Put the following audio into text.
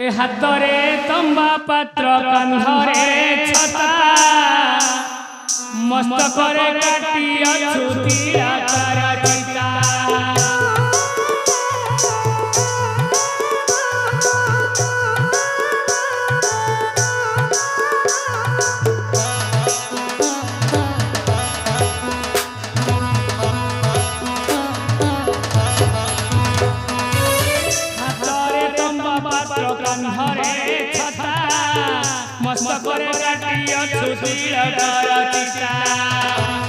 ए हातरे तंबा पात्र कंधरे छता मस्तकरे काटी अछुती आकार चिता कंधरे छता मस्तकरे काटी अछुती आकार चिता